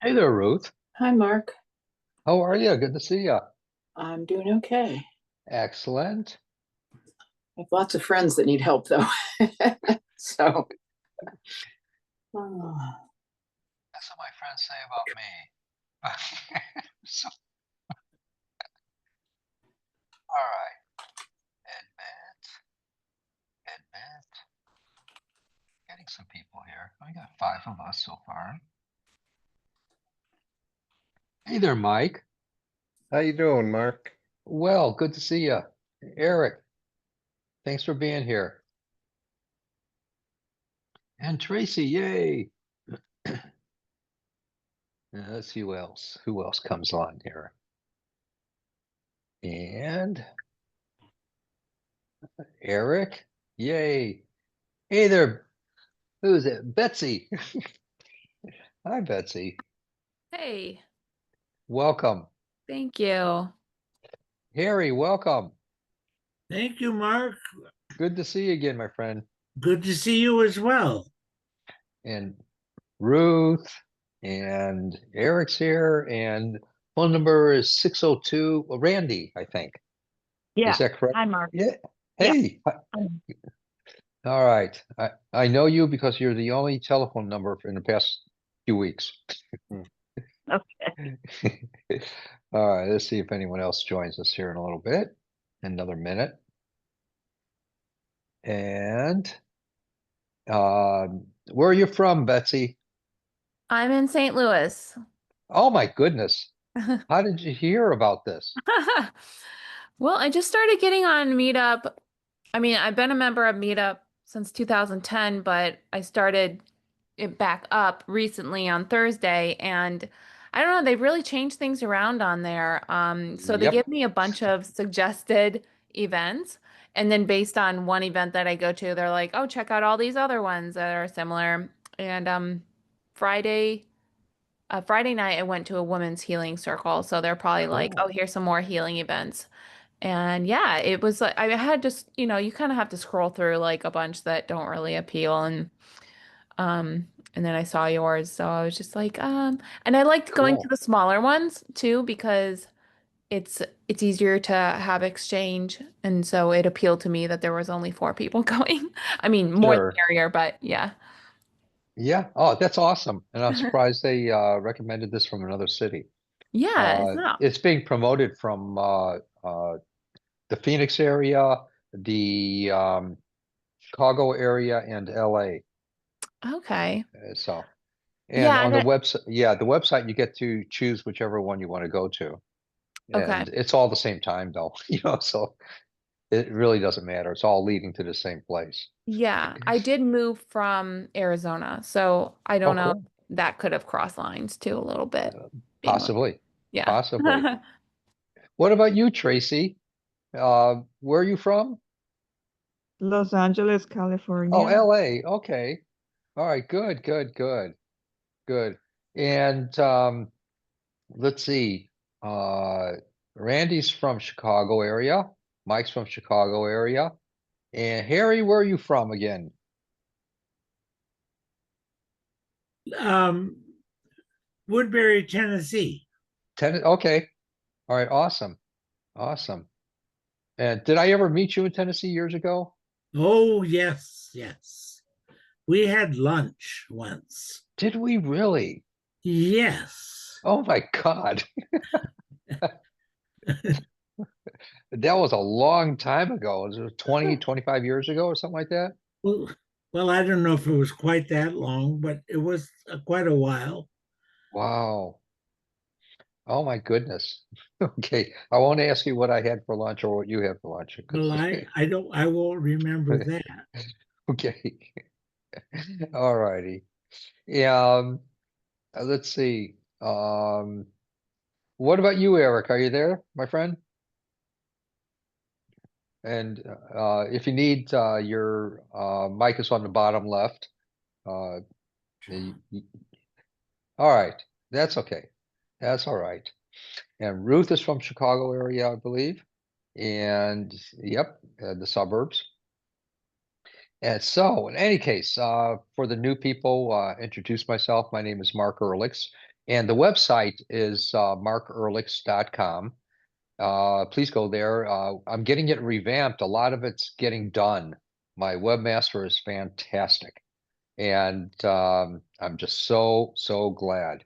Hey there, Ruth. Hi, Mark. How are you? Good to see you. I'm doing okay. Excellent. I have lots of friends that need help, though. So, oh, That's what my friends say about me. So, all right. Admit, admit. Getting some people here. I got five of us so far. Hey there, Mike. How you doing, Mark? Well, good to see you. Eric, thanks for being here. And Tracy, yay. Let's see who else. Who else comes on here? And Eric, yay. Hey there. Who's it? Betsy. Hi, Betsy. Hey, Welcome. thank you. Harry, welcome. Thank you, Mark. Good to see you again, my friend. Good to see you as well. And Ruth and Eric's here, and phone number is 602, well, Randy, I think. Is Yeah. that correct? Hi, Mark. Yeah. Yeah. Hey. Um, All right. I know you because you're the only telephone number in the past few weeks. Okay. All right, let's see if anyone else joins us here in a little bit. Another minute. And where are you from, Betsy? I'm in St. Louis. Oh my goodness. How did you hear about this? Well, I just started getting on Meetup. I mean, I've been a member of Meetup since 2010, but I started it back up recently on Thursday, and I don't know, they've really changed things around on there. So they give Yep. me a bunch of suggested events, and then based on one event that I go to, they're like, "Oh, check out all these other ones that are similar." And Friday. Friday night, I went to a women's healing circle. So they're probably like, oh, Oh, here's some more healing events. And yeah, it was like, I had just, you kind of have to scroll through like a bunch that don't really appeal. And then I saw yours. So I was just like, and I liked going to cool. the smaller ones too, because it's it's easier to have exchange. And so it appealed to me that there was only four people going. I mean, more the Sure. merrier, but yeah. Yeah. Oh, that's awesome. And I'm surprised they recommended this from another city. Yeah, it's not. It's being promoted from the Phoenix area, the Chicago area, and LA. Okay. So, and Yeah, on and the it, website, yeah, the website you get to choose whichever one you want to go to. okay. And it's all the same time though, so it really doesn't matter. It's all leading to the same place. Yeah, I did move from Arizona, so I Oh, don't know. cool. That could have crossed lines too a little bit. Being like, Possibly. yeah. Possibly. What about you, Tracy? Where are you from? Los Angeles, Oh, California. LA. Okay. All right. Good, good, good, good. And let's see. Uh, Randy's from Chicago area. Mike's from Chicago area. And Harry, where are you from again? Um, Woodbury, Tennessee. Okay. All right. Awesome. Awesome. And did I ever meet you in Tennessee years ago? Oh, yes, yes. We had lunch once. Did we really? Yes. Oh my God. That was a long time ago. Was it 20, 25 years ago or something like that? Well, well, I don't know if it was quite that long, but it was quite a while. Wow. Oh my goodness. Okay. I won't ask you what I had for lunch or what you had for lunch Well, because I won't remember that. okay. All righty. Yeah, let's see. What about you, Eric? Are you there, my friend? And if you need your mic is on the bottom left. Uh, y- y- all right. That's okay. That's all right. And Ruth is from Chicago area, I believe. And yep, the suburbs. And so, in any case, for the new people, introduce myself. My name is Mark Earlix, And the website is markearlix.com. Please go there. I'm getting it revamped. A lot of it's getting done. My webmaster is fantastic. And I'm just so glad.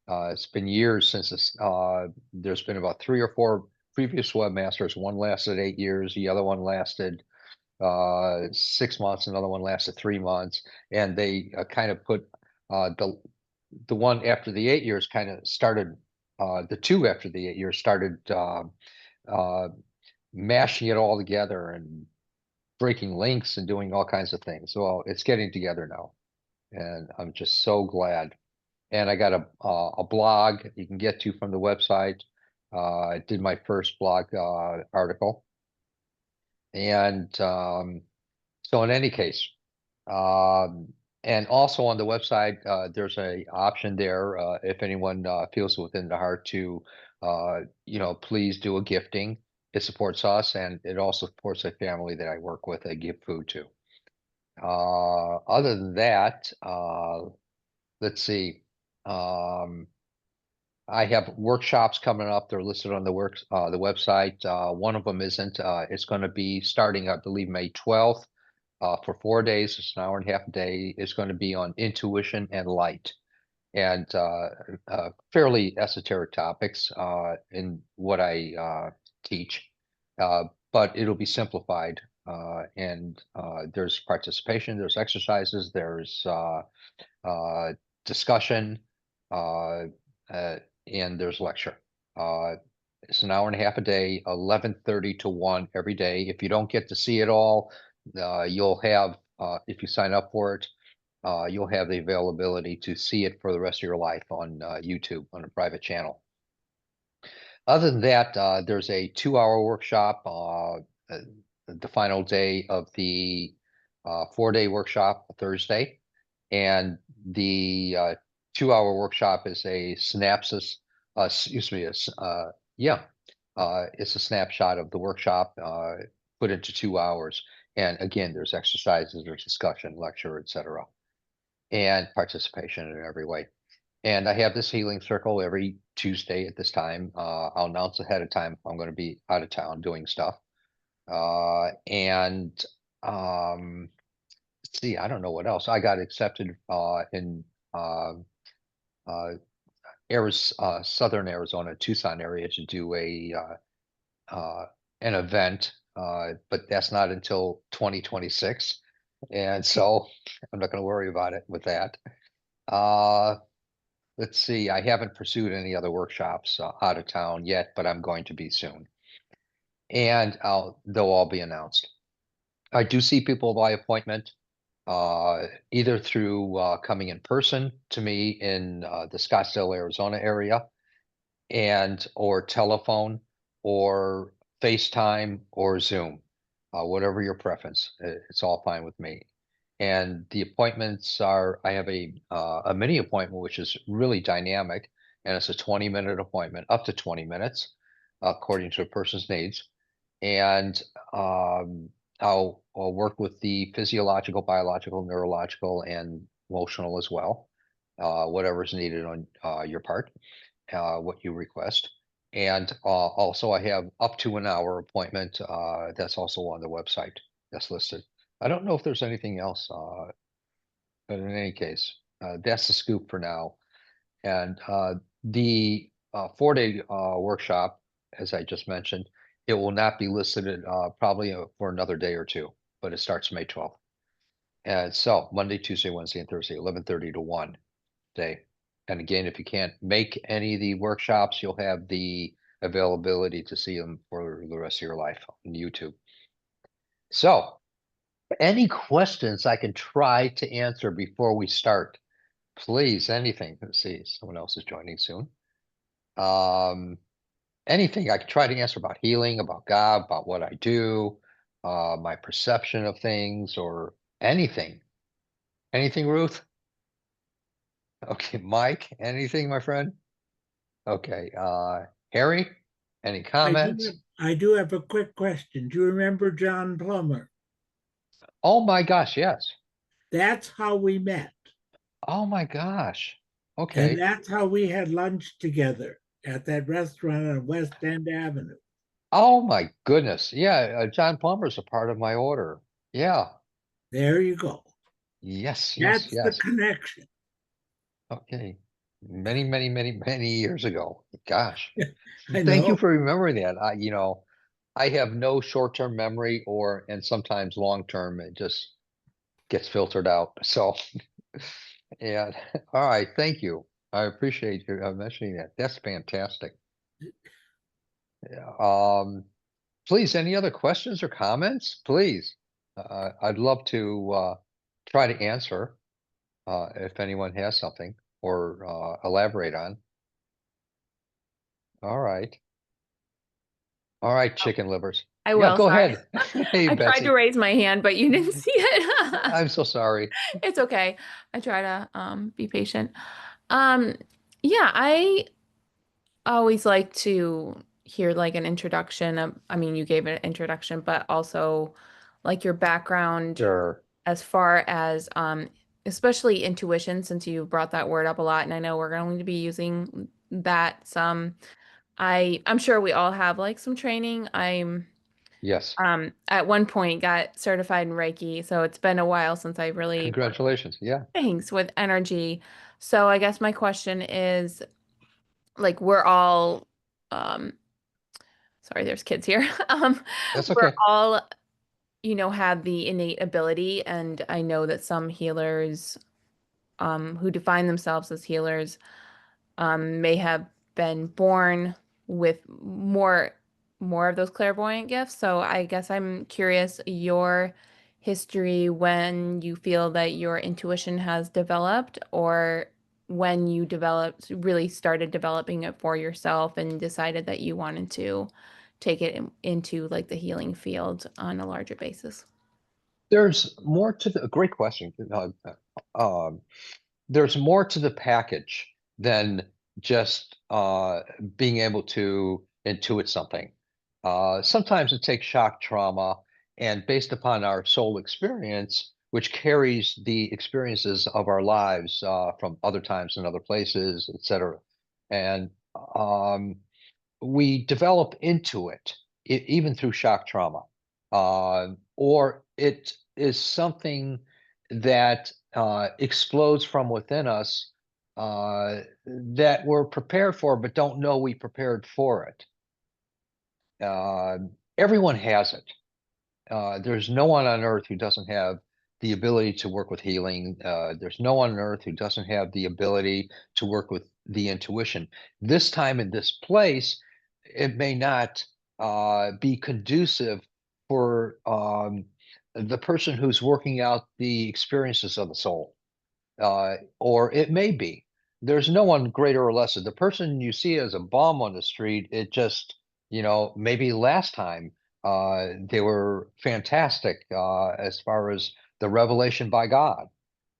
It's been years since there's been about 3 or 4 previous webmasters. One lasted 8 years, the other one lasted 6 months, another one lasted 3 months, and they kind of put the one after the 8 years kind of started. The two after the 8 years started mashing it all together and breaking links and doing all kinds of things. Well, it's getting together now, and I'm just so glad. And I got a blog you can get to from the website. I did my first blog article, and so in any case, and also on the website, there's a option there if anyone feels within the heart to, please do a gifting. It supports us, and it also supports a family that I work with. I give food to. Other than that, let's see. I have workshops coming up. They're listed on the website. One of them isn't. It's going to be starting, I believe, May 12th. For 4 days. It's an hour and a half a day. It's going to be on intuition and light, and fairly esoteric topics in what I teach, but it'll be simplified. And there's participation, there's exercises, there's discussion, uh, and there's lecture. It's an hour and a half a day, 11:30 to 1 every day. If you don't get to see it all, you'll have, if you sign up for it, you'll have the availability to see it for the rest of your life on YouTube on a private channel. Other than that, there's a 2-hour workshop, the final day of the 4-day workshop, Thursday. And the 2-hour workshop is a synopsis, it's a snapshot of the workshop put into 2 hours. And again, there's exercises, there's discussion, lecture, etc., and participation in every way. And I have this healing circle every Tuesday at this time. I'll announce ahead of time if I'm going to be out of town doing stuff. And let's see, I don't know what else. I got accepted in Southern Arizona, Tucson area to do an event, but that's not until 2026. And so I'm not going to worry about it with that. Let's see, I haven't pursued any other workshops out of town yet, but I'm going to be soon. And they'll all be announced. I do see people by appointment, either through coming in person to me in the Scottsdale, Arizona area, or telephone or FaceTime or Zoom, whatever your preference. It's all fine with me. And the appointments are, I have a mini appointment, which is really dynamic, and it's a 20-minute appointment, up to 20 minutes, according to a person's needs. And I'll work with the physiological, biological, neurological, and emotional as well, whatever's needed on your part, what you request. And also I have up to an hour appointment that's also on the website that's listed. I don't know if there's anything else, but in any case, that's the scoop for now. And the 4-day workshop, as I just mentioned, it will not be listed probably for another day or two, but it starts May 12th. And so Monday, Tuesday, Wednesday, and Thursday, 11:30 to 1 day. And again, if you can't make any of the workshops, you'll have the availability to see them for the rest of your life on YouTube. So any questions I can try to answer before we start? Please, anything. Let's see, someone else is joining soon. Anything I can try to answer about healing, about God, about what I do, my perception of things, or anything. Anything, Ruth? Okay, Mike, anything, my friend? Okay, Harry, any comments? I do have a quick question. Do you remember John Plummer? Oh my gosh, yes. That's how we met. Oh my gosh. Okay. And that's how we had lunch together at that restaurant on West End Avenue. Oh my goodness. Yeah, John Plumber's a part of my order. Yeah. There you go. Yes, yes, That's the yes. connection. Okay. Many, many, many, many years ago. Gosh. I Thank you know. for remembering that. I have no short-term memory and sometimes long-term. It just gets filtered out. So, and all right, thank you. I appreciate you mentioning that. That's fantastic. Yeah. Please, any other questions or comments? Please. I'd love to try to answer if anyone has something or elaborate on. All right. All right, chicken livers. I Yeah, will. go Sorry. ahead. Hey, I tried to Betsy. raise my hand, but you didn't see it. I'm so sorry. It's okay. I try to be patient. Um, yeah, I always like to hear like an introduction of, I mean, you gave an introduction, but also like your background Sure. as far as especially intuition, since you brought that word up a lot, and I know we're going to be using that some. I'm sure we all have like some training. I'm Yes. at one point got certified in Reiki, so it's been a while since I really worked Congratulations. Yeah. things with energy. So I guess my question is like we're all um sorry, there's kids here. That's We're okay. all, have the innate ability, and I know that some healers who define themselves as healers may have been born with more of those clairvoyant gifts. So I guess I'm curious your history when you feel that your intuition has developed, or when you really started developing it for yourself and decided that you wanted to take it into like the healing field on a larger basis. There's more to a great question. There's more to the package than just being able to intuit something. Sometimes it takes shock trauma, and based upon our soul experience, which carries the experiences of our lives from other times and other places, etc. And um, we develop into it, even through shock trauma, or it is something that explodes from within us that we're prepared for, but don't know we prepared for it. Everyone has it. There's no one on earth who doesn't have the ability to work with healing. There's no one on earth who doesn't have the ability to work with the intuition. This time in this place, it may not be conducive for the person who's working out the experiences of the soul, or it may be. There's no one greater or lesser. The person you see as a bum on the street, it just, maybe last time they were fantastic as far as the revelation by God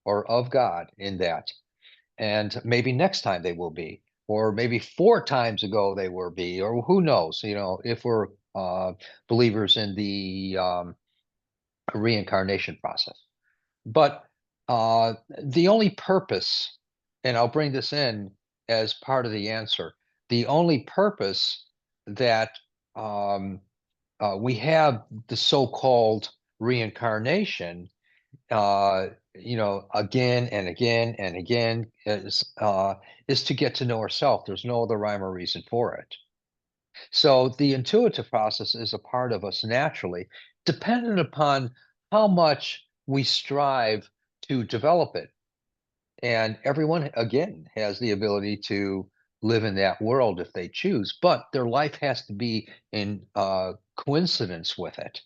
or of God in that. And maybe next time they will be, or maybe 4 times ago they were be, or who knows, if we're believers in the reincarnation process. But the only purpose, and I'll bring this in as part of the answer, the only purpose that um, we have the so-called reincarnation, again and again and again, is to get to know ourselves. There's no other rhyme or reason for it. So the intuitive process is a part of us naturally, dependent upon how much we strive to develop it. And everyone, again, has the ability to live in that world if they choose, but their life has to be in coincidence with it,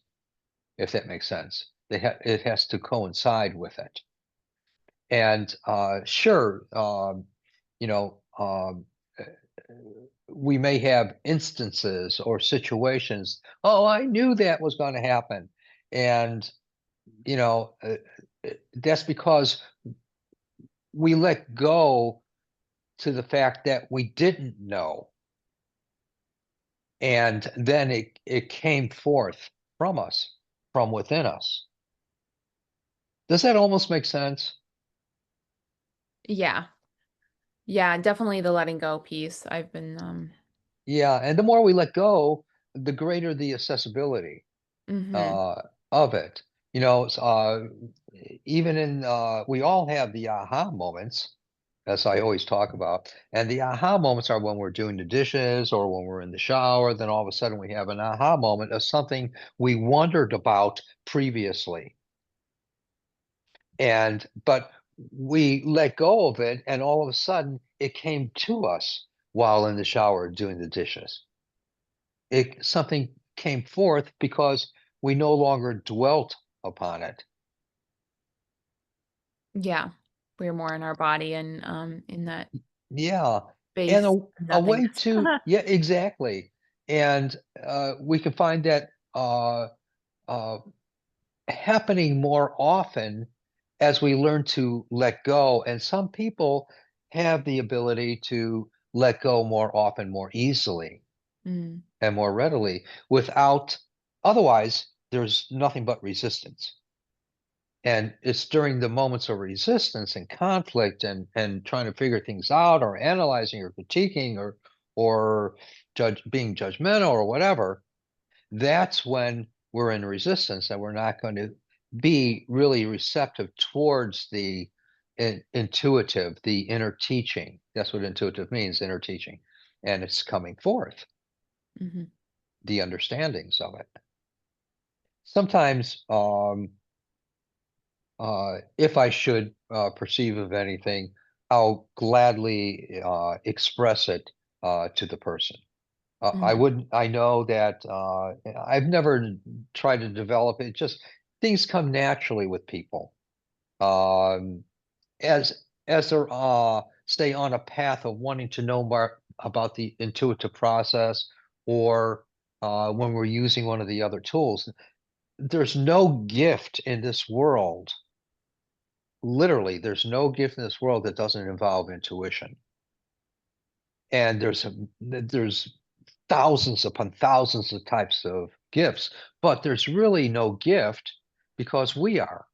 if that makes sense. It has to coincide with it. And sure, you know, we may have instances or situations. Oh, I knew that was going to happen, and you know, that's because we let go to the fact that we didn't know, and then it came forth from us, from within us. Does that almost make sense? Yeah. Yeah, definitely the letting go piece. I've been Yeah, and the more we let go, the greater the accessibility mhm. of it. You know, even in we all have the aha moments, as I always talk about. And the aha moments are when we're doing the dishes or when we're in the shower, then all of a sudden we have an aha moment of something we wondered about previously. But we let go of it, and all of a sudden it came to us while in the shower doing the dishes. Something came forth because we no longer dwelt upon it. Yeah. We're more in our body and in that Yeah. And space of a way nothingness. to, yeah, exactly. And we can find that uh, happening more often as we learn to let go. And some people have the ability to let go more often, more easily, Mm, and more readily without, otherwise, there's nothing but resistance. And it's during the moments of resistance and conflict and trying to figure things out or analyzing or critiquing or being judgmental or whatever, that's when we're in resistance and we're not going to be really receptive towards the intuitive, the inner teaching. That's what intuitive means, inner teaching. And it's coming forth, mhm, the understandings of it. Sometimes if I should perceive of anything, I'll gladly express it to the person. I mhm. wouldn't, I know that I've never tried to develop it. Just things come naturally with people. Um, as they're stay on a path of wanting to know more about the intuitive process, or when we're using one of the other tools, there's no gift in this world. Literally, there's no gift in this world that doesn't involve intuition. And there's thousands upon thousands of types of gifts, but there's really no gift because we are.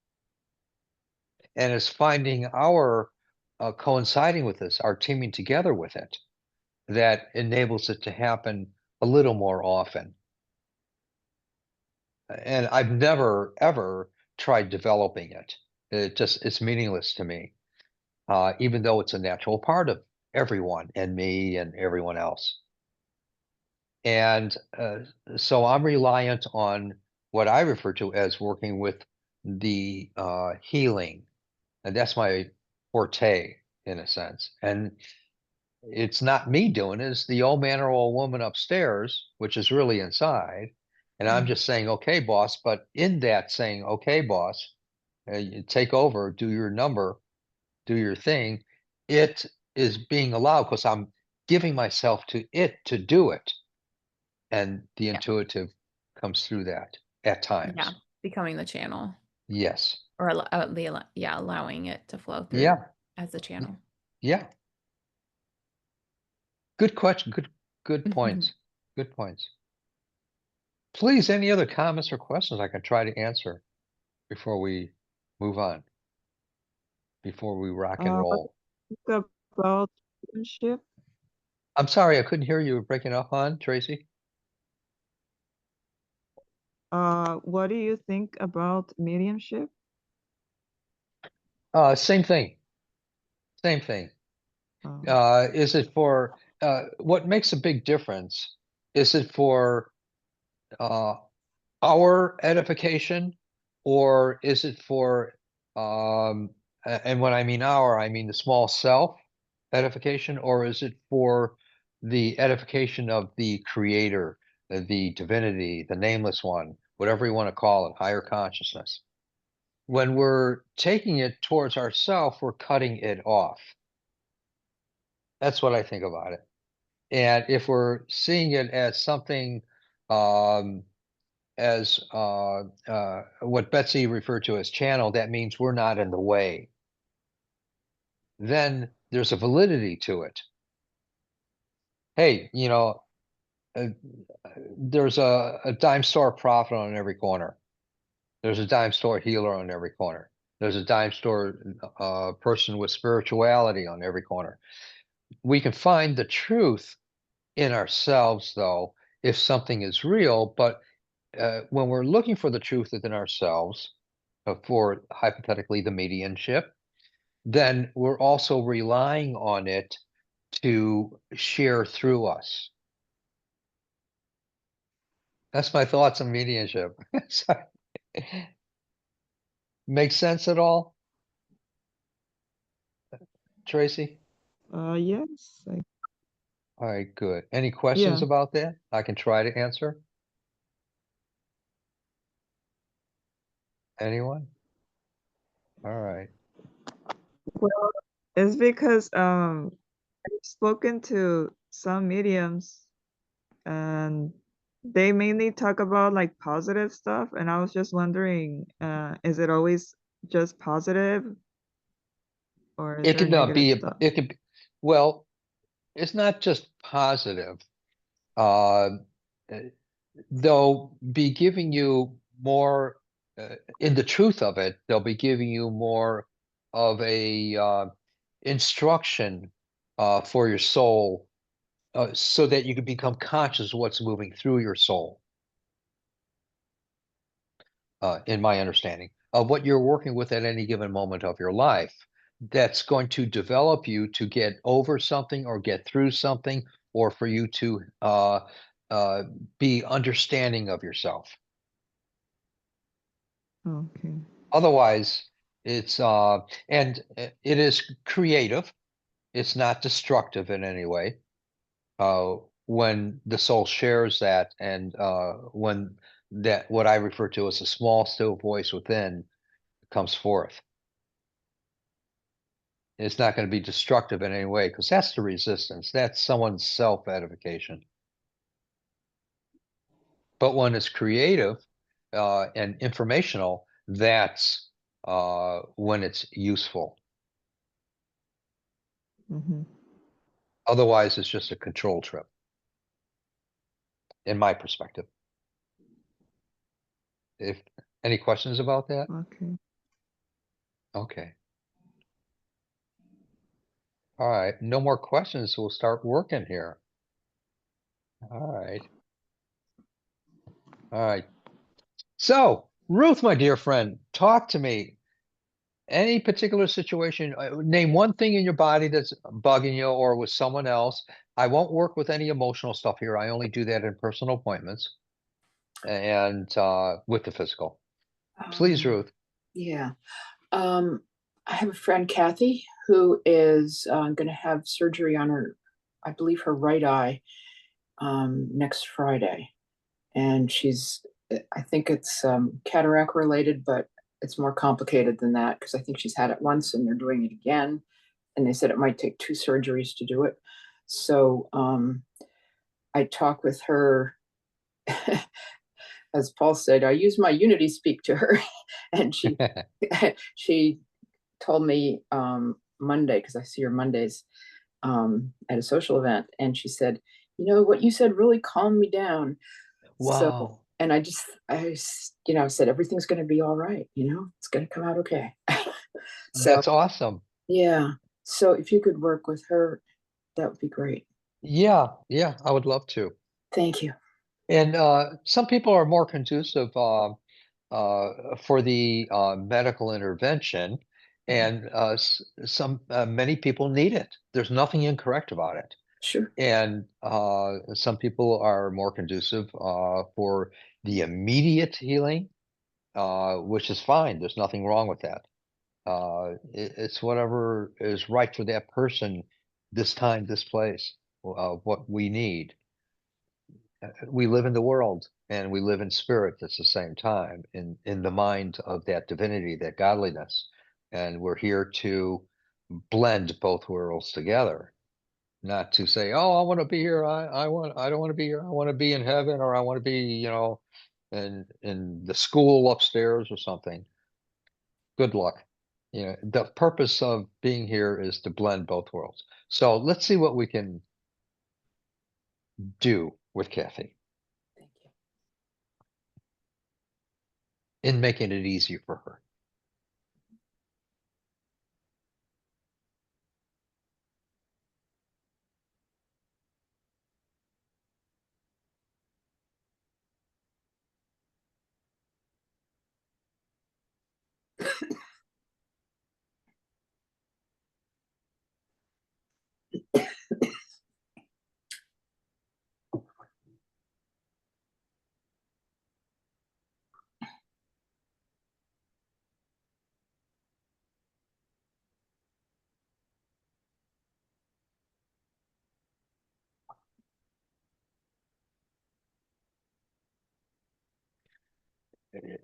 And it's finding our coinciding with this, our teaming together with it, that enables it to happen a little more often. And I've never ever tried developing it. It's meaningless to me, even though it's a natural part of everyone and me and everyone else. And so I'm reliant on what I refer to as working with the healing. And that's my forte in a sense. And it's not me doing it, it's the old man or old woman upstairs, which is really inside. And I'm Mm. just saying, okay, boss. But in that saying, okay, boss, you take over, do your number, do your thing, it is being allowed because I'm giving myself to it to do it. And the Yeah. intuitive comes through that at Yeah. times. Becoming the channel Yes. or yeah, allowing it to flow through Yeah. as a channel. Yeah. Good question. Good points. Good points. Please, any other comments or questions I can try to answer before we move on, before we rock and What roll? do you think about friendship? I'm sorry, I couldn't hear you breaking up on Tracy. What do you think about mediumship? Same thing. Same thing. Uh, Is it for what makes a big difference? Is it for uh, our edification, or is it for and when I mean our, I mean the small self edification, or is it for the edification of the creator, the divinity, the nameless one, whatever you want to call it, higher consciousness? When we're taking it towards ourself, we're cutting it off. That's what I think about it. And if we're seeing it as something um, as what Betsy referred to as channel, that means we're not in the way. Then there's a validity to it. Hey, uh, there's a dime store prophet on every corner. There's a dime store healer on every corner. There's a dime store person with spirituality on every corner. we can find the truth in ourselves, though, if something is real. But when we're looking for the truth within ourselves, for hypothetically the mediumship, then we're also relying on it to share through us. That's my thoughts on mediumship. Sorry. Make sense at all, Tracy? Yes. All right, good. Any questions Yeah. about that? I can try to answer. Anyone? All right. Well, it's because I've spoken to some mediums and they mainly talk about like positive stuff, and I was just wondering, is it always just positive or is It there could not negative be, stuff? it could, well, it's not just positive. Uh, uh, they'll be giving you more, in the truth of it, they'll be giving you more of a instruction for your soul, so that you can become conscious of what's moving through your soul, in my understanding of what you're working with at any given moment of your life. That's going to develop you to get over something or get through something, or for you to uh, be understanding of yourself. Okay. Otherwise, it's and it is creative. It's not destructive in any way. When the soul shares that, and when that what I refer to as a small, still voice within comes forth, it's not going to be destructive in any way, because that's the resistance. That's someone's self-edification. But when it's creative and informational, that's when it's useful. Mm-hmm. Otherwise, it's just a control trip, in my perspective. If any questions about that? Okay. Okay. All right. No more questions. We'll start working here. All right. All right. So, Ruth, my dear friend, talk to me. Any particular situation, name one thing in your body that's bugging you or with someone else. I won't work with any emotional stuff here. I only do that in personal appointments and with the physical. Please, Ruth. Yeah. I have a friend, Kathy, who is going to have surgery on her, I believe, her right eye next Friday. And I think it's cataract related, but it's more complicated than that because I think she's had it once and they're doing it again. And they said it might take 2 surgeries to do it. So I talked with her. As Paul said, I use my Unity speak to her, and she told me Monday, because I see her Mondays at a social event, and she said, "You know what you said really calmed me down." So, Wow. and I said everything's going to be all right. It's going to come out okay. So That's awesome. yeah. So if you could work with her, that would be great. Yeah, yeah, I would love to. Thank you. And some people are more conducive for the medical intervention, and many people need it. There's nothing incorrect about it. Sure. And some people are more conducive for the immediate healing, which is fine. There's nothing wrong with that. It's whatever is right for that person, this time, this place, what we need. We live in the world and we live in spirit at the same time, in the mind of that divinity, that godliness. And we're here to blend both worlds together, not to say, oh, I want to be here. I don't want to be here. I want to be in heaven, or I want to be, in the school upstairs or something. Good luck. The purpose of being here is to blend both worlds. So let's see what we can do with Kathy Thank you. in making it easier for her.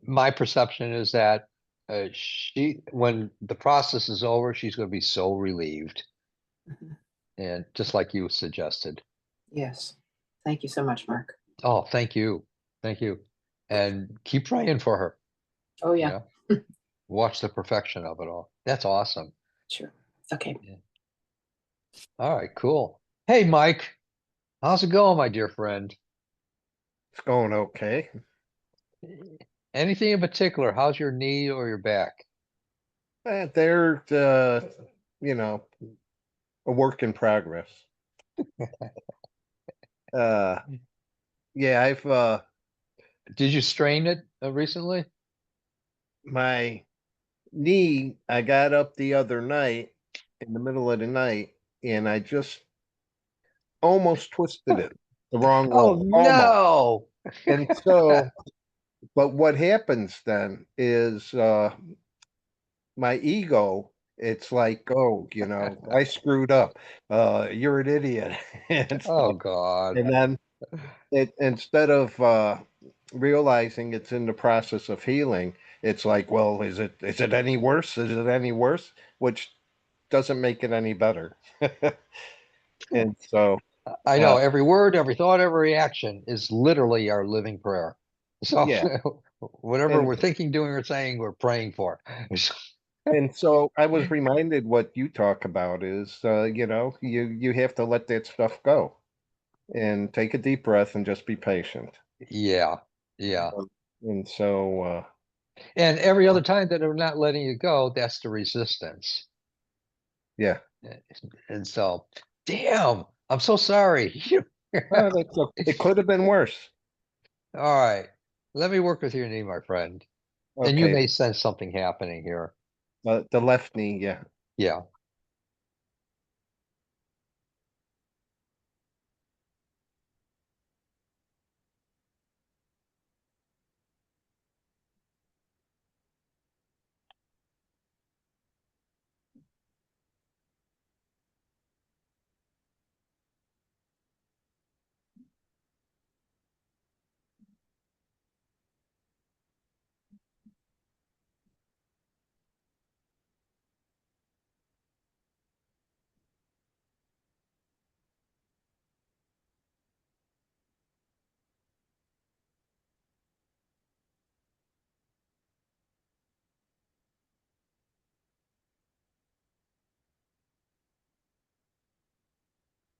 My perception is that when the process is over, she's going to be so relieved, Mhm. and just like you suggested. Yes. Thank you so much, Mark. Oh, thank you, and keep praying for her. Oh, You yeah, know, watch the perfection of it all. That's awesome. sure. Okay. All right, cool. Hey, Mike, how's it going, my dear friend? It's going okay. Anything in particular? How's your knee or your back? They're, you know, a work in progress. Uh, yeah, Did you strain it recently? my knee, I got up the other night in the middle of the night and I just almost twisted it the wrong Oh way. Almost. no! And so, but what happens then is, my ego, it's like, oh, I screwed up. You're an idiot. And Oh stuff. God. And then instead of realizing it's in the process of healing, it's like, well, is it any worse? Is it any worse? Which doesn't make it any better. And so, I uh, know every word, every thought, every reaction is literally our living prayer. So yeah. whatever And we're thinking, doing, or saying, we're praying for. and so I was reminded what you talk about is, you have to let that stuff go and take a deep breath and just be patient. Yeah, yeah. And so, And every other time that we're not letting it go, that's the resistance. yeah. And so, damn, I'm so sorry. It could have been worse. All right. Let me work with your knee, my friend. And you Okay. may sense something happening here. The left knee, yeah. Yeah.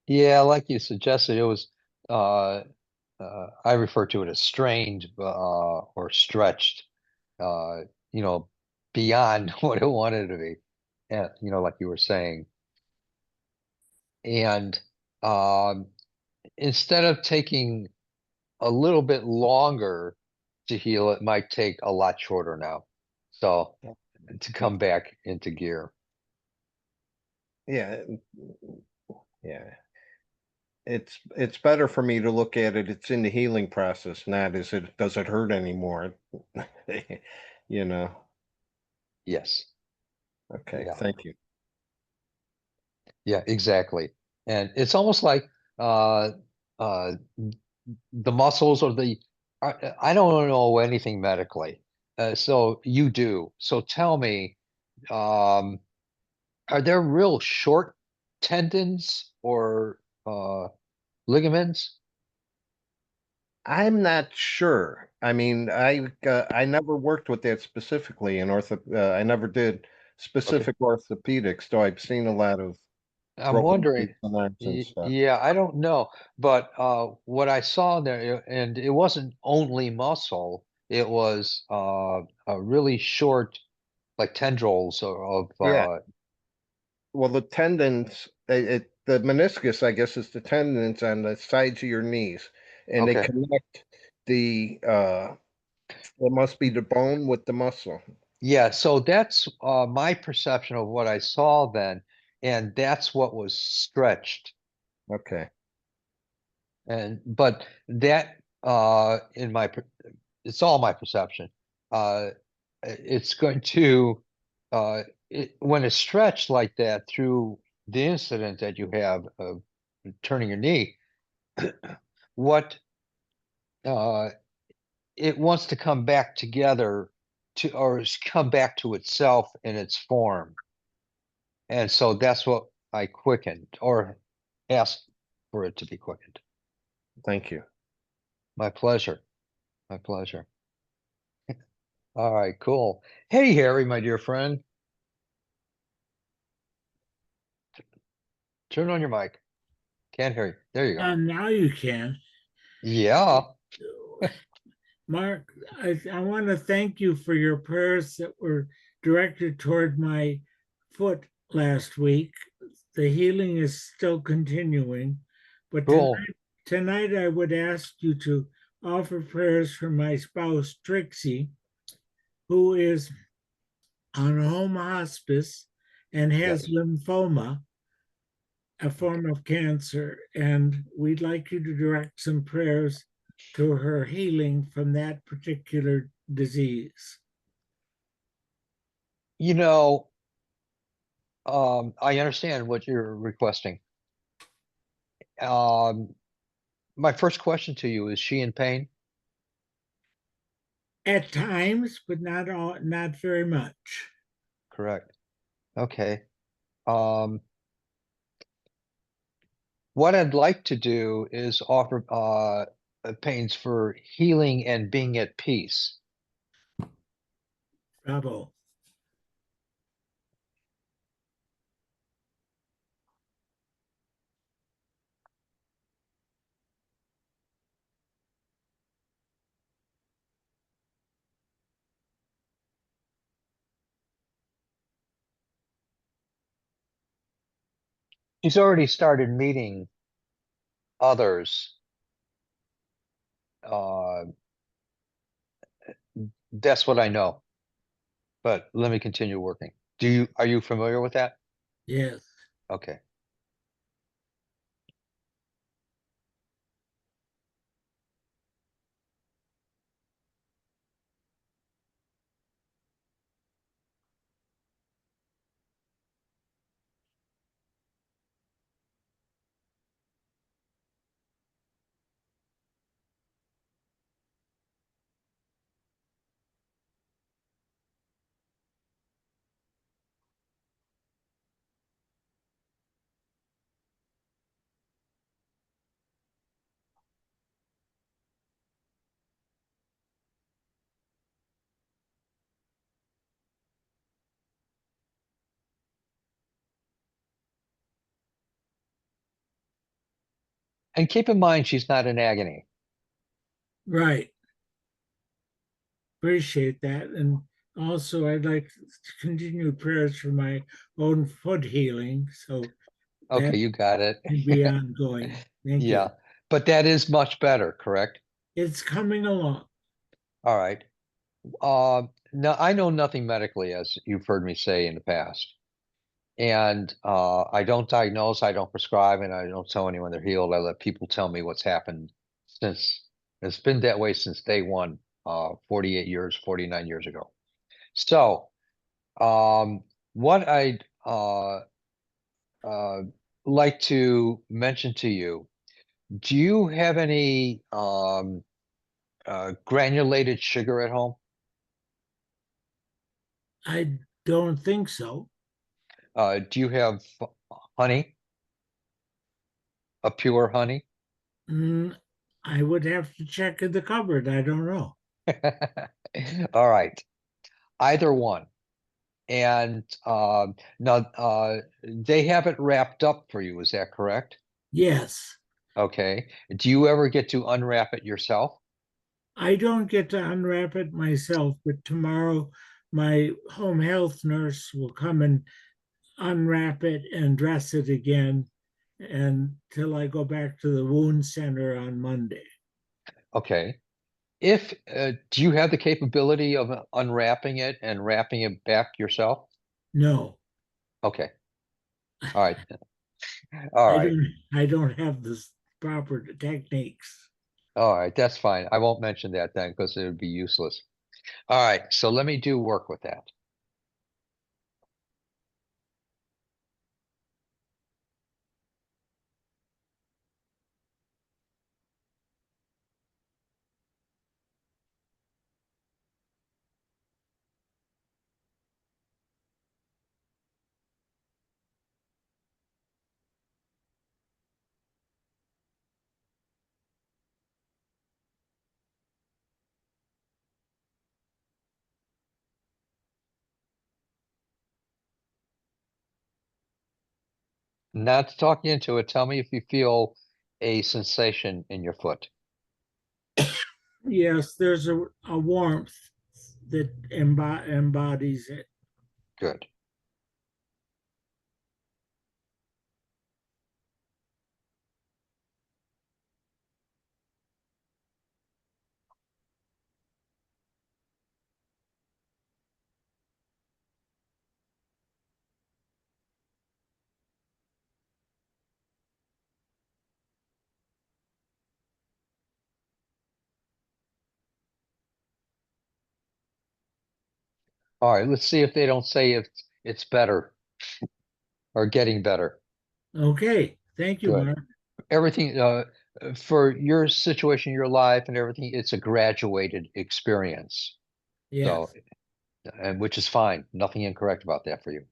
Yeah, like you suggested, it was uh I refer to it as strained or stretched, uh, you know, beyond what it wanted to be. And like you were saying. And um instead of taking a little bit longer to heal, it might take a lot shorter now. So to come back into gear. Yeah. Yeah. It's better for me to look at it. It's in the healing process, not does it hurt anymore? You know. Yes. Okay, Yeah. thank you. Yeah, exactly. And it's almost like uh uh the muscles or I don't know anything medically. So you do. So tell me, um, are there real short tendons or ligaments? I'm not sure. I mean, I never worked with that specifically in I never did Okay. specific orthopedics, though I've seen a lot of I'm broken wondering, bones and arms and stuff. yeah, I don't know, but what I saw there, and it wasn't only muscle, it was a really short, like tendrils of Yeah. Well, the tendons, the meniscus, I guess, is the tendons on the sides of your knees, and they okay, connect it must be the bone with the muscle. Yeah, so that's my perception of what I saw then, and that's what was stretched. Okay. And but that in my it's all my perception. It's going to when it's stretched like that through the incident that you have of turning your knee, what uh it wants to come back together to or come back to itself in its form. And so that's what I quickened or asked for it to be quickened. Thank you. My pleasure. My pleasure. All right, cool. Hey, Harry, my dear friend. Turn on your mic. Can't hear you. There you go. And now you can. Yeah. Mark, I want to thank you for your prayers that were directed toward my foot last week. The healing is still continuing, but Cool. tonight I would ask you to offer prayers for my spouse, Trixie, who is on home hospice and has lymphoma, a form of cancer. And we'd like you to direct some prayers to her healing from that particular disease. You know, I understand what you're requesting. My first question to you, is she in pain? At times, but not very much. Correct. Okay. Um, what I'd like to do is offer pains for healing and being at peace. Bravo. She's already started meeting others. Uh, that's what I know. But let me continue working. Are you familiar with that? Yes. Okay. And keep in mind, she's not in agony. Right. Appreciate that. And also, I'd like to continue prayers for my own foot healing. So that Okay, you got it. can be ongoing. Thank you. Yeah, but that is much better, correct? It's coming along. All right. Now I know nothing medically, as you've heard me say in the past. And I don't diagnose, I don't prescribe, and I don't tell anyone they're healed. I let people tell me what's happened since it's been that way since day one, 48 years, 49 years ago. So, what I'd uh, like to mention to you, do you have any granulated sugar at home? I don't think so. Do you have honey? A pure honey? Mm, I would have to check in the cupboard. I don't know. All right, either one. And now they have it wrapped up for you, is that correct? Yes. Okay. Do you ever get to unwrap it yourself? I don't get to unwrap it myself, but tomorrow my home health nurse will come and unwrap it and dress it again until I go back to the wound center on Monday. Okay. Do you have the capability of unwrapping it and wrapping it back yourself? No, Okay. All right. All right. I don't have the proper techniques. All right. That's fine. I won't mention that then because it would be useless. All right. So let me do work with that. Not talking into it. Tell me if you feel a sensation in your foot. Yes, there's a warmth that embodies it. Good. All right. Let's see if they don't say it's better or getting better. Okay, thank you, Good. Mark. Everything for your situation, your life, and everything, it's a graduated experience. So, Yes. and which is fine. Nothing incorrect about that for you.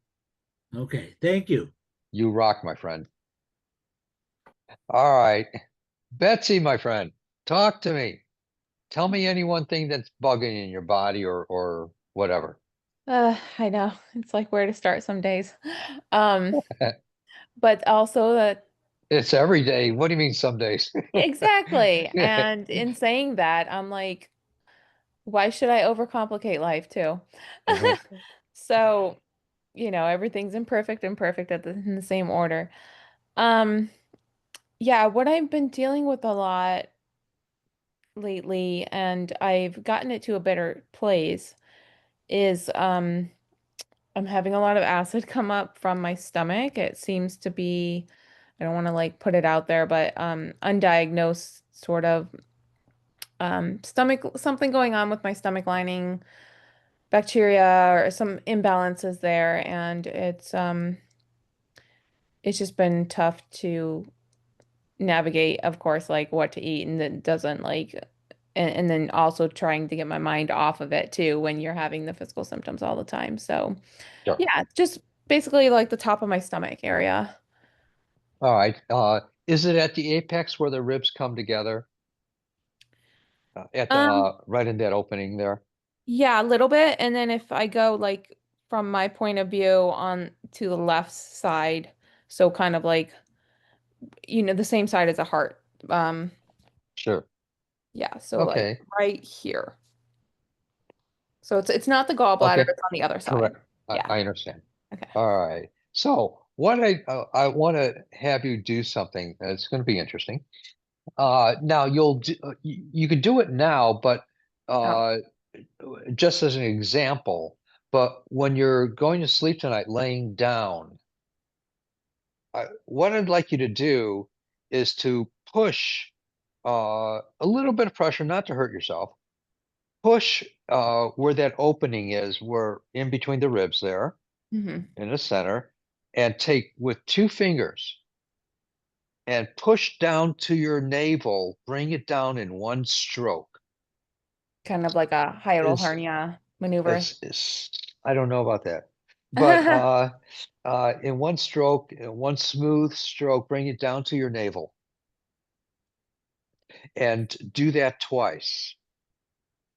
Okay, thank you. You rock, my friend. All right. Betsy, my friend, talk to me. Tell me any one thing that's bugging you in your body or whatever. I know. It's like where to start some days. Um, but also that It's every day. What do you mean some days? exactly. And in saying that, I'm like, why should I overcomplicate life too? Mhm. So, everything's imperfect and perfect in the same order. Um, yeah, what I've been dealing with a lot lately, and I've gotten it to a better place, is I'm having a lot of acid come up from my stomach. It seems to be, I don't want to like put it out there, but undiagnosed sort of stomach, something going on with my stomach lining, bacteria or some imbalances there, and it's just been tough to navigate, of course, like what to eat and that doesn't like and then also trying to get my mind off of it too when you're having the physical symptoms all the time. So Sure. yeah, just basically like the top of my stomach area. All right. Is it at the apex where the ribs come together? At the Um, right in that opening there? yeah, a little bit. And then if I go like from my point of view on to the left side, so kind of like, the same side as a heart. Um, Sure. yeah, so like Okay. right here. So it's not the gallbladder, Okay. it's on the other side. Correct. Yeah. I understand. Okay. All right. So what I want to have you do something that's going to be interesting. Now you can do it now, but Oh. uh, just as an example, but when you're going to sleep tonight, laying down, what I'd like you to do is to push a little bit of pressure, not to hurt yourself. Push where that opening is, where in between the ribs there, Hmm. in the center, and take with two fingers and push down to your navel. Bring it down in one stroke. Kind of like a hiatal Is hernia maneuver. is I don't know about that, but in one stroke, in one smooth stroke, bring it down to your navel and do that twice.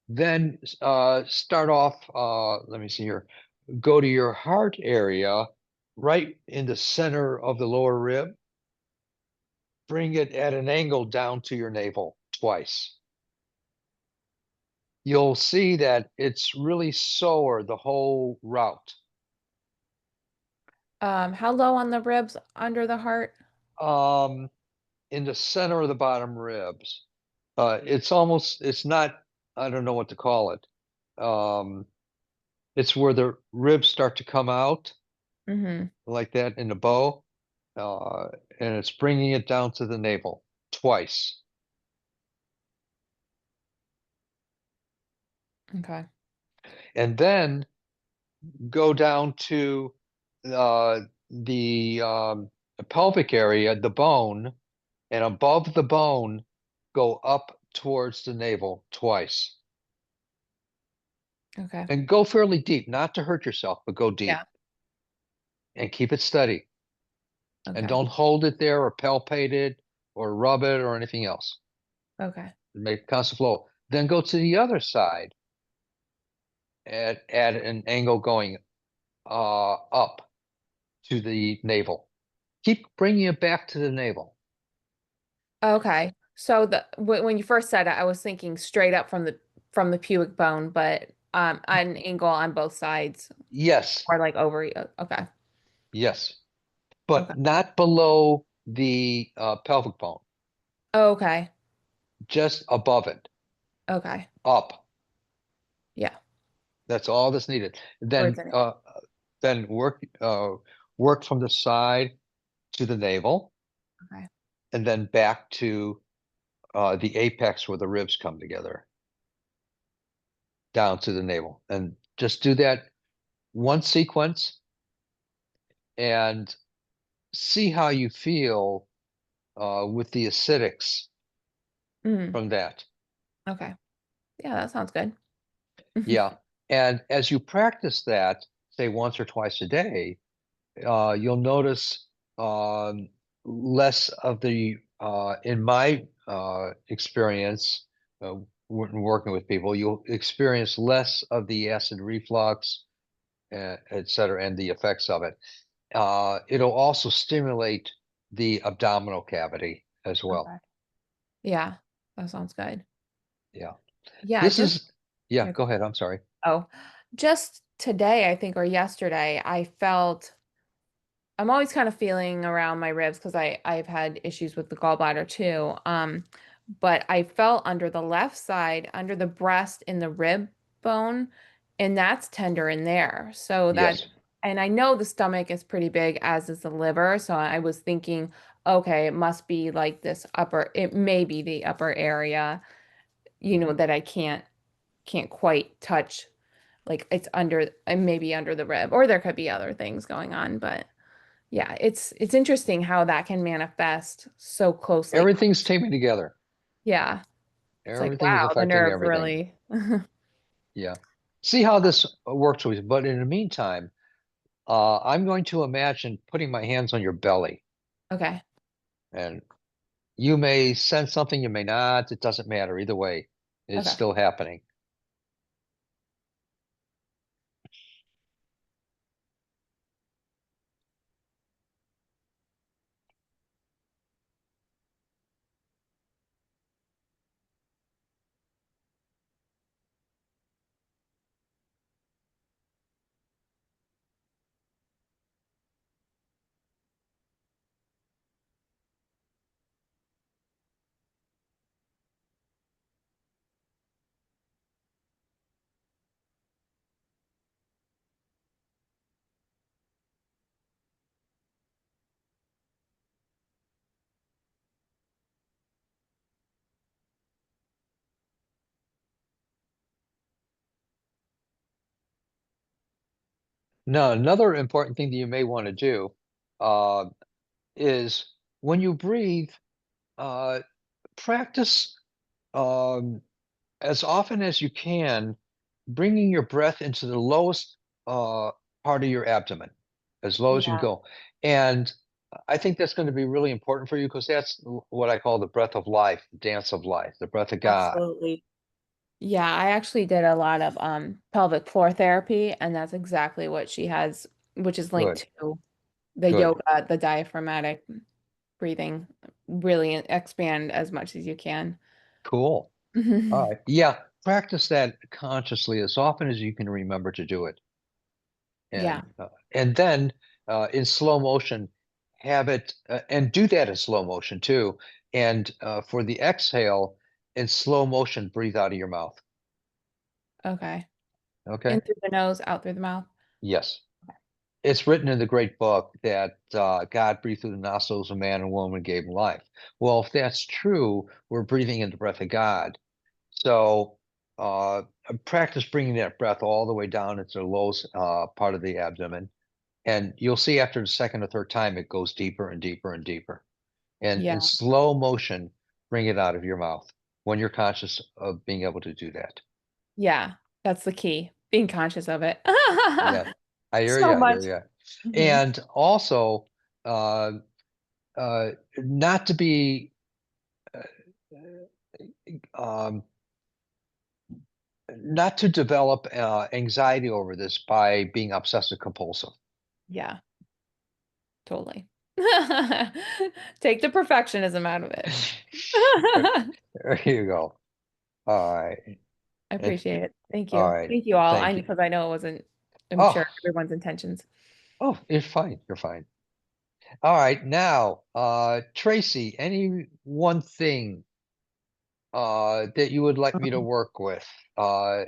Then start off. Let me see here. Go to your heart area, right in the center of the lower rib. Bring it at an angle down to your navel twice. You'll see that it's really sore the whole route. How low on the ribs under the heart? Um, in the center of the bottom ribs. It's not I don't know what to call it. It's where the ribs start to come out Mm-hmm. like that in a bow, uh, and it's bringing it down to the navel twice. Okay. And then go down to the pelvic area, the bone, and above the bone, go up towards the navel twice. Okay. And go fairly deep, not to hurt yourself, but go deep. Yeah. And keep it steady. And Okay. don't hold it there or palpate it or rub it or anything else. Okay. Make constant flow. Then go to the other side at an angle going up to the navel. Keep bringing it back to the navel. Okay. So when you first said it, I was thinking straight up from the pubic bone, but at an angle on both sides Yes, or like over. Okay. yes, Okay. but not below the pelvic bone, Okay. just above it, Okay. up. Yeah. That's all that's needed. Towards it. Then work from the side to the navel, Okay. and then back to the apex where the ribs come together, down to the navel, and just do that one sequence and see how you feel with the acidics Mm, from that. okay. Yeah, that sounds good. Yeah. And as you practice that, say once or twice a day, you'll notice less of the, in my experience, when working with people, you'll experience less of the acid reflux, et cetera, and the effects of it. It'll also stimulate the abdominal cavity as well. Okay. Yeah, that sounds good. Yeah. Yeah, This just is, yeah, yeah, go ahead. I'm sorry. oh, just today, I think, or yesterday, I'm always kind of feeling around my ribs because I've had issues with the gallbladder too. But I felt under the left side, under the breast in the rib bone, and that's tender in there. So that, Yes. and I know the stomach is pretty big, as is the liver. So I was thinking, okay, it must be like this it may be the upper area, that I can't quite touch. Like it's under, maybe under the rib, or there could be other things going on, but. Yeah, it's interesting how that can manifest so closely. Everything's teaming together. Yeah. It's like, Everything is wow, the affecting nerve everything. really. Yeah. See how this works with you. But in the meantime, I'm going to imagine putting my hands on your belly. Okay. And you may sense something, you may not. It doesn't matter. Either way, it's Okay. still happening. Now, another important thing that you may want to do uh, is when you breathe, uh, practice um, as often as you can, bringing your breath into the lowest part of your abdomen, as low as you can Yeah, go. And I think that's going to be really important for you because that's what I call the breath of life, the dance of life, the breath of God. absolutely. Yeah, I actually did a lot of pelvic floor therapy, and that's exactly what she has, which is Good, linked to the good, yoga, the diaphragmatic breathing. Really expand as much as you can. cool. All right. Yeah, practice that consciously as often as you can remember to do it. Yeah. And then in slow motion, have it and do that in slow motion too. And for the exhale, in slow motion, breathe out of your mouth. Okay. Okay? In through the nose, out through the mouth. Yes. It's written in the great book that God breathed through the nostrils of man and woman and gave him life. Well, if that's true, we're breathing in the breath of God. So practice bringing that breath all the way down into the lowest part of the abdomen. And you'll see after the second or third time, it goes deeper and deeper and deeper. And in Yeah. slow motion, bring it out of your mouth when you're conscious of being able to do that. Yeah. That's the key. Being conscious of it. Yeah, I hear So you. I much. hear you. Mhm. And also, uh, not to be um, not to develop anxiety over this by being obsessive compulsive. Yeah, totally. Take the perfectionism out of it. There you go. All right. I And, appreciate it. Thank all you. right. Thank you all. Thank you. Because I know it wasn't, I'm Oh, sure everyone's intentions. oh, it's fine. You're fine. All right. Now, Tracy, any one thing that you would like me to work with? Uh,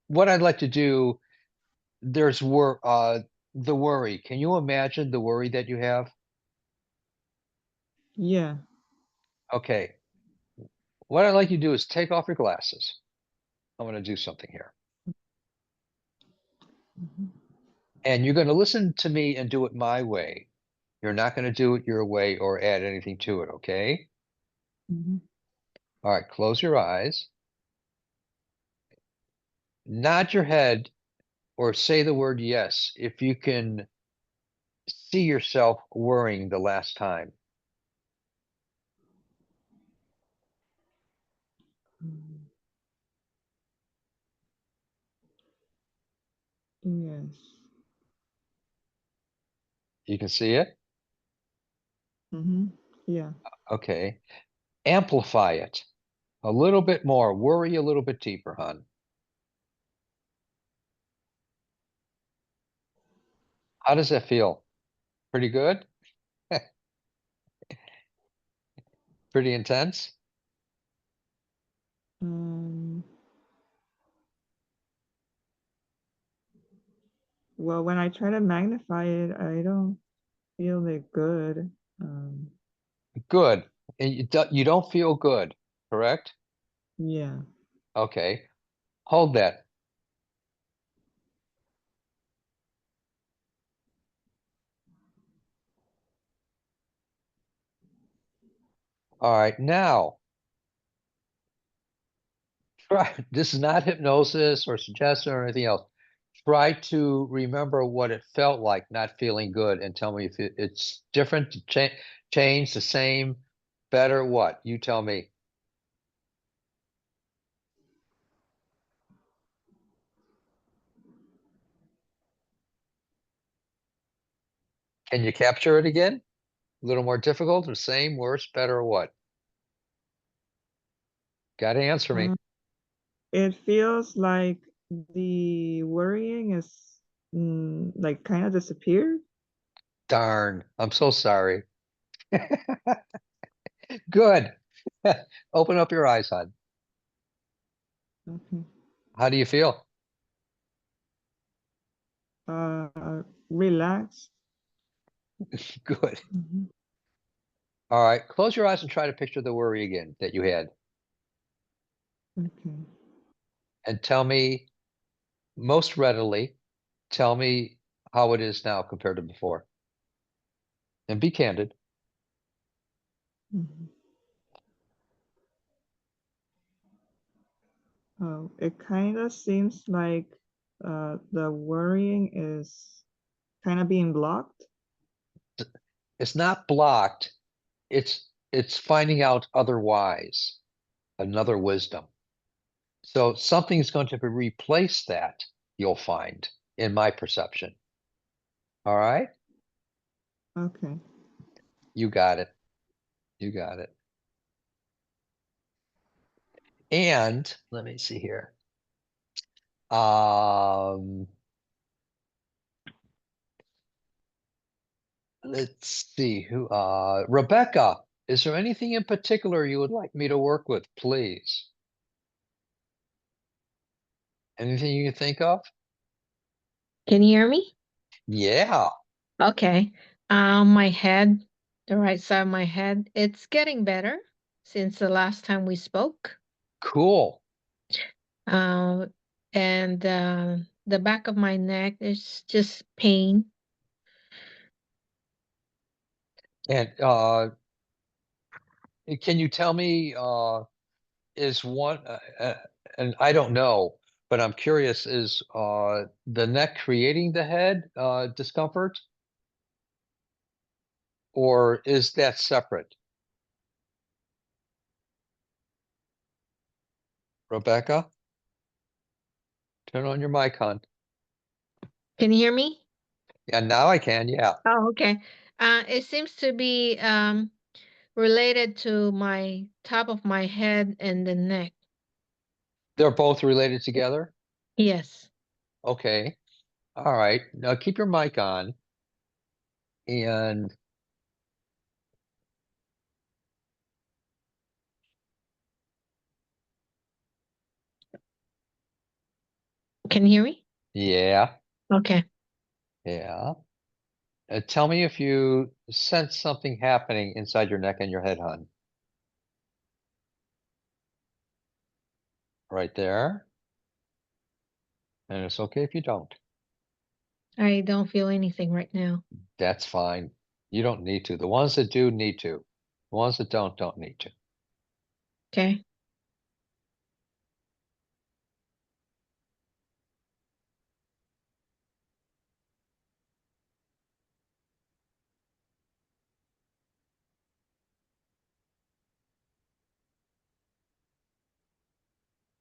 what I'd like to do, there's the worry. Can you imagine the worry that you have? Yeah. Okay. What I'd like you to do is take off your glasses. I'm going to do something here. Mhm. And you're going to listen to me and do it my way. You're not going to do it your way or add anything to it, okay? Mhm. All right, close your eyes. Nod your head or say the word yes if you can see yourself worrying the last time. Mm. Yes. You can see it? Mm-hmm. Yeah. Okay. Amplify it a little bit more. Worry a little bit deeper, hon. How does that feel? Pretty good? Pretty intense? Um, well, when I try to magnify it, I don't feel it good. Um, Good. And you don't feel good, correct? yeah. Okay. Hold that. All right. Now, try. This is not hypnosis or suggestion or anything else. Try to remember what it felt like not feeling good and tell me if it's different, change, the same, better, what? You tell me. Can you capture it again? A little more difficult, the same, worse, better, or what? Got to answer me. It feels like the worrying is like kind of disappeared. Darn. I'm so sorry. Good. Open up your eyes, hon. Okay. How do you feel? Relax. Good. Mhm. All right. Close your eyes and try to picture the worry again that you had. Okay. And tell me most readily, tell me how it is now compared to before. And be candid. Mhm. Oh, it kind of seems like the worrying is kind of being blocked. It's not blocked. It's finding out otherwise, another wisdom. So something's going to replace that, you'll find, in my perception. All right? Okay. You got it. You got it. And let me see here. Um, let's see who Rebecca, is there anything in particular you would like me to work with, please? Anything you can think of? Can you hear me? Yeah, Okay. My head, the right side of my head, it's getting better since the last time we spoke. cool. Uh, and the back of my neck is just pain. And can you tell me, is one, and I don't know, but I'm curious, is the neck creating the head discomfort? Or is that separate? Rebecca, turn on your mic, hon. Can you hear me? And now I can, yeah. Oh, okay. It seems to be related to my top of my head and the neck. They're both related together? Yes. Okay. All right. Now keep your mic on. And Can you hear me? yeah, Okay. yeah. Tell me if you sense something happening inside your neck and your head, hon. Right there. And it's okay if you don't. I don't feel anything right now. That's fine. You don't need to. The ones that do need to. The ones that don't need to. Okay.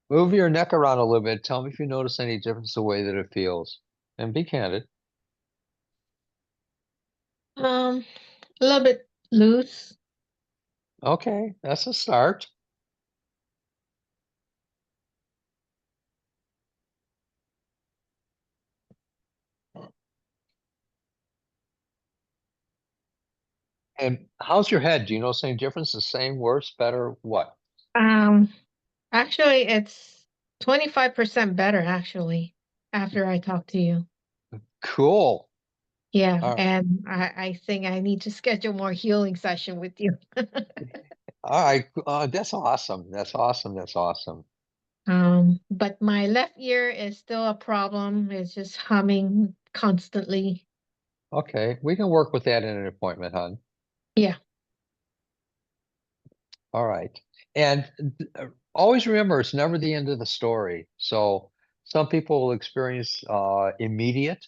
Move your neck around a little bit. Tell me if you notice any difference the way that it feels. And be candid. A little bit loose. Okay, that's a start. And how's your head? Do you notice any difference? The same, worse, better, what? Um, Actually, it's 25% better actually after I talk to you. Cool. Yeah, All right. and I think I need to schedule more healing session with you. All right. That's awesome. That's awesome. That's awesome. But my left ear is still a problem. It's just humming constantly. Okay. We can work with that in an appointment, hon. Yeah. All right. And always remember, it's never the end of the story. So some people will experience immediate,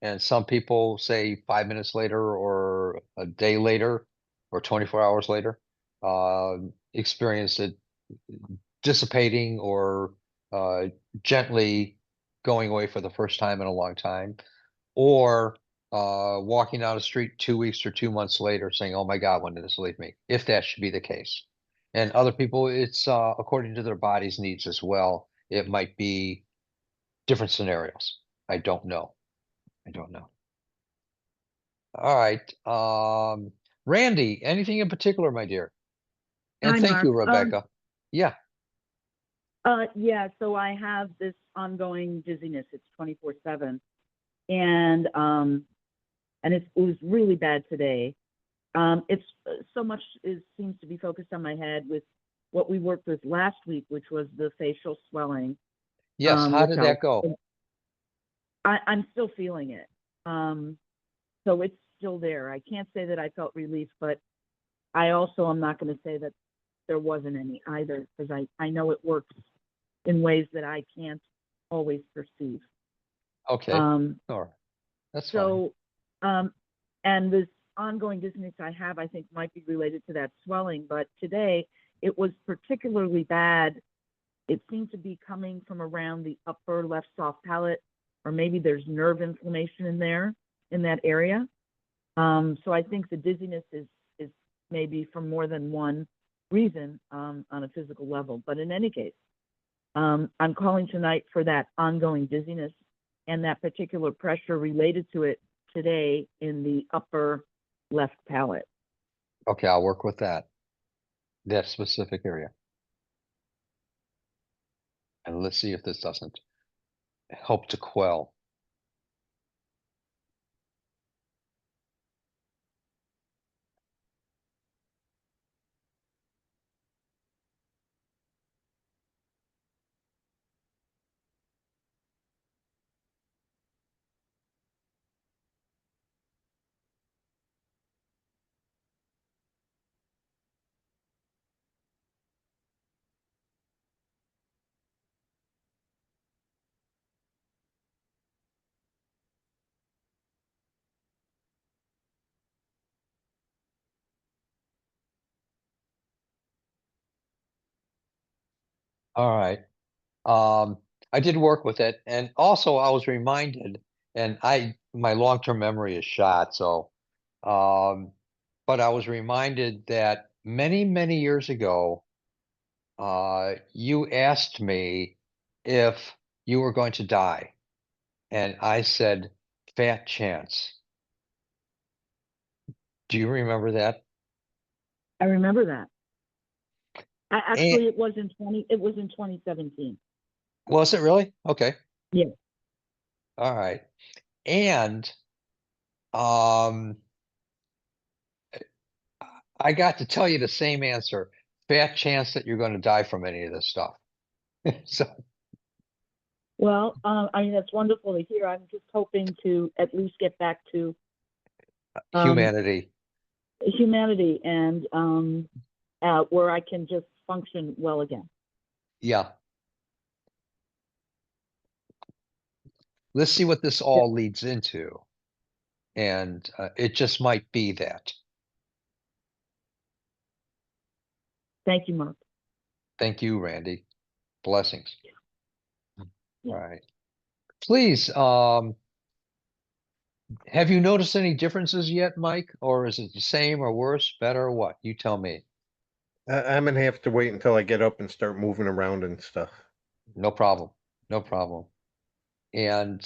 and some people say 5 minutes later, or a day later, or 24 hours later, experience it dissipating or uh, gently going away for the first time in a long time, or walking down the street 2 weeks or 2 months later saying, "Oh my God, when did this leave me?" If that should be the case. And other people, it's according to their body's needs as well. It might be different scenarios. I don't know. I don't know. All right. Randy, anything in particular, my dear? And Hi, thank Mark. you, Rebecca. Yeah. Yeah, so I have this ongoing dizziness. It's 24/7. And it was really bad today. It's so much seems to be focused on my head with what we worked with last week, which was the facial swelling. Yes. How which did that go? I'm still feeling it. So it's still there. I can't say that I felt relief, but I also am not going to say that there wasn't any either, because I know it works in ways that I can't always perceive. Okay. All right. That's fine. So, and this ongoing dizziness I have, I think might be related to that swelling, but today it was particularly bad. It seemed to be coming from around the upper left soft palate, or maybe there's nerve inflammation in there, in that area. So I think the dizziness is maybe for more than one reason on a physical level. But in any case, I'm calling tonight for that ongoing dizziness and that particular pressure related to it today in the upper left palate. Okay, I'll work with that specific area. And let's see if this doesn't. help to quell. All right. I did work with it, and also I was reminded, and my long-term memory is shot, so but I was reminded that many, many years ago, you asked me if you were going to die, and I said, fat chance. Do you remember that? I remember that. Actually, And it was in 2017. was it really? Okay. Yeah. All right. And um I got to tell you the same answer. Fat chance that you're going to die from any of this stuff. So Well, I mean, that's wonderful to hear. I'm just hoping to at least get back to humanity. humanity and where I can just function well again. Yeah. Let's see what this Yeah. all leads into. And it just might be that. Thank you, Mark. Thank you, Randy. Blessings. Yeah. All right. Please, have you noticed any differences yet, Mike? Or is it the same or worse, better, or what? You tell me. I'm gonna have to wait until I get up and start moving around and stuff. No problem. No problem. And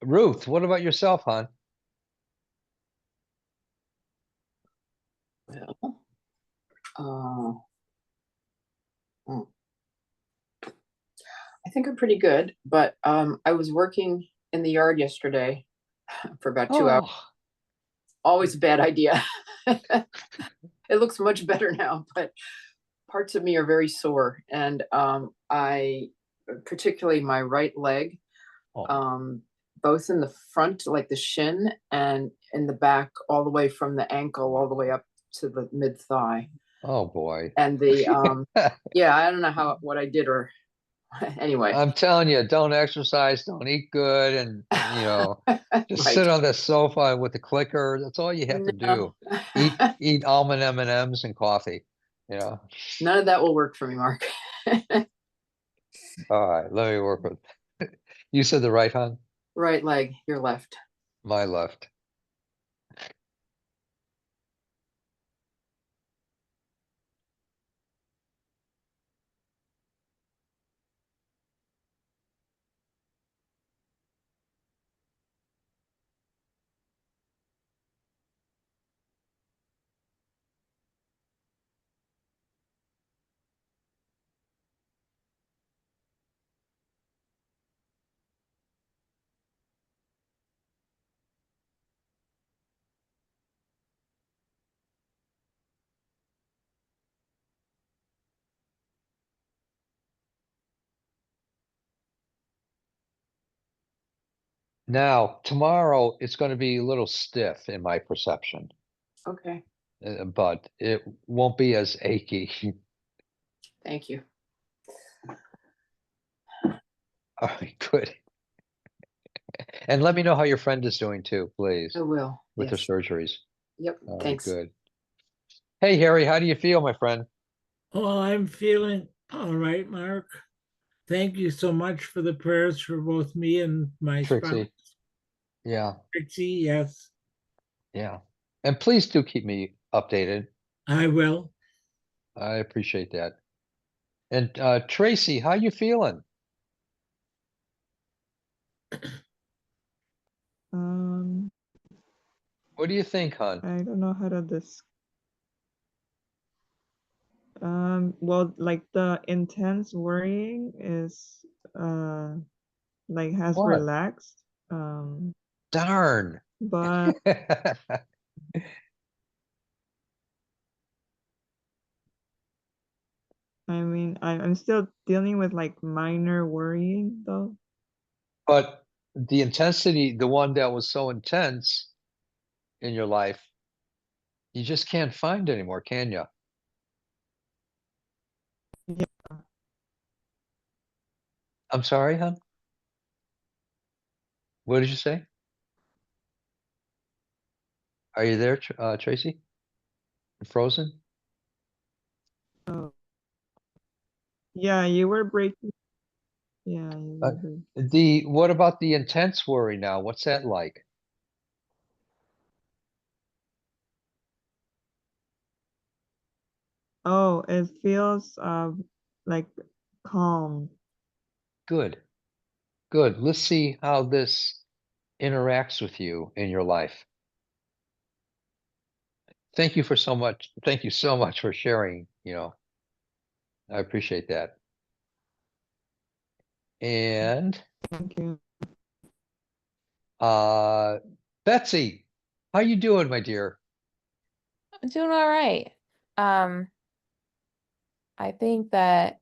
Ruth, what about yourself, hon? Well, uh, hmm. I think I'm pretty good, but I was working in the yard yesterday for about 2 hours. Oh, Always a bad idea. It looks much better now, but parts of me are very sore, and I, particularly my right leg, oh, both in the front, like the shin, and in the back, all the way from the ankle all the way up to the mid thigh. oh boy. And the yeah, I don't know what I did, or anyway. I'm telling you, don't exercise, don't eat good, and just Right. sit on the sofa with the clicker. That's all you have to No. do. Eat almond M&Ms and coffee. None of that will work for me, Mark. All right, let me work with. You said the right, hon? Right leg, your left. My left. Now, tomorrow it's going to be a little stiff in my perception, Okay, but it won't be as achy. thank you. All right, good. And let me know how your friend is doing too, please, I will. with her Yes. surgeries. Yep. All right, Thanks. good. Hey, Harry, how do you feel, my friend? Oh, I'm feeling all right, Mark. Thank you so much for the prayers for both me and my spouse, Trixie. Yeah, Trixie. Yes, yeah. And please do keep me updated. I will. I appreciate that. And Tracy, how you feeling? Um, What do you think, hon? I don't know how to well, like the intense worrying is like has What? relaxed. Darn. But I mean, I'm still dealing with like minor worrying though. But the intensity, the one that was so intense in your life, you just can't find anymore, can you? Yeah. I'm sorry, hon? What did you say? Are you there, Tracy? Frozen? Oh, yeah, you were breaking. Yeah, you Uh, were breaking. what about the intense worry now? What's that like? Oh, it feels like calm. Good, good. Let's see how this interacts with you in your life. Thank you for so much. Thank you so much for sharing, I appreciate that. And Thank you. Betsy, how you doing, my dear? I'm doing all right. I think that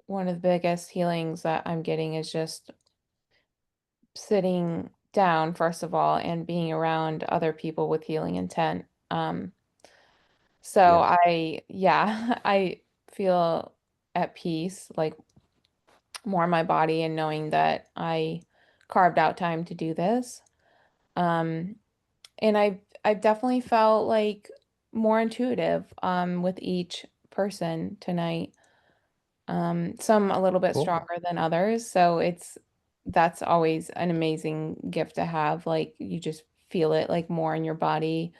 one of the biggest healings that I'm getting is just sitting down, first of all, and being around other people with healing intent. So Yes. I feel at peace, like more in my body and knowing that I carved out time to do this. Um, and I've definitely felt like more intuitive with each person tonight. Some a little bit Cool. stronger than others, so that's always an amazing gift to have. Like you just feel it like more in your body.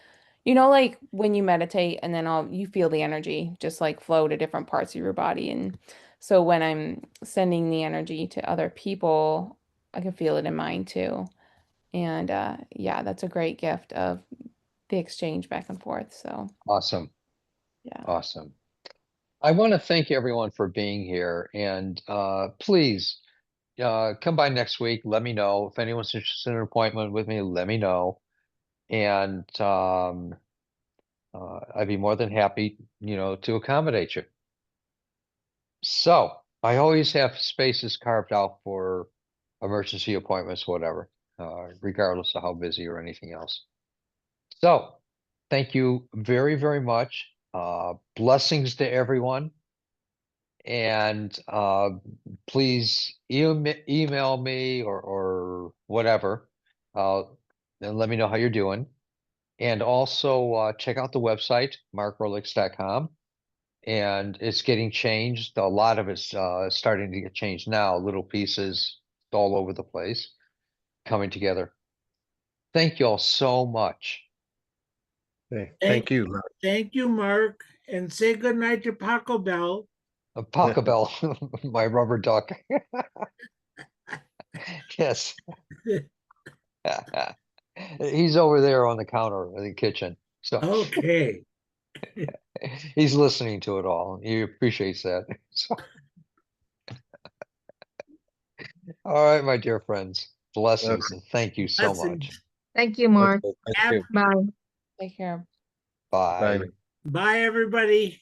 You know, like when you meditate and then you feel the energy just like flow to different parts of your body. And so when I'm sending the energy to other people, I can feel it in mine too. And yeah, that's a great gift of the exchange back and forth. So Awesome. yeah. Awesome. I want to thank everyone for being here, and please come by next week. Let me know if anyone's interested in an appointment with me. Let me know, and I'd be more than happy, to accommodate you. So I always have spaces carved out for emergency appointments, whatever, regardless of how busy or anything else. So thank you very, very much. Blessings to everyone. And please email me or whatever, and let me know how you're doing. And also check out the website, markearlix.com. And it's getting changed. A lot of it's starting to get changed now, little pieces all over the place coming together. Thank you all so much. Hey, thank you. Larry. Thank you, Mark, and say good night to Paco Bell. Paco Bell, my rubber duck. Yes. He's over there on the counter in the kitchen. So Okay. he's listening to it all. He appreciates that. So, all right, my dear friends. Blessings and thank you so much. Blessings. Thank you, Mark. Okay, thank you. Bye. Take care. Bye. Bye. Bye, everybody.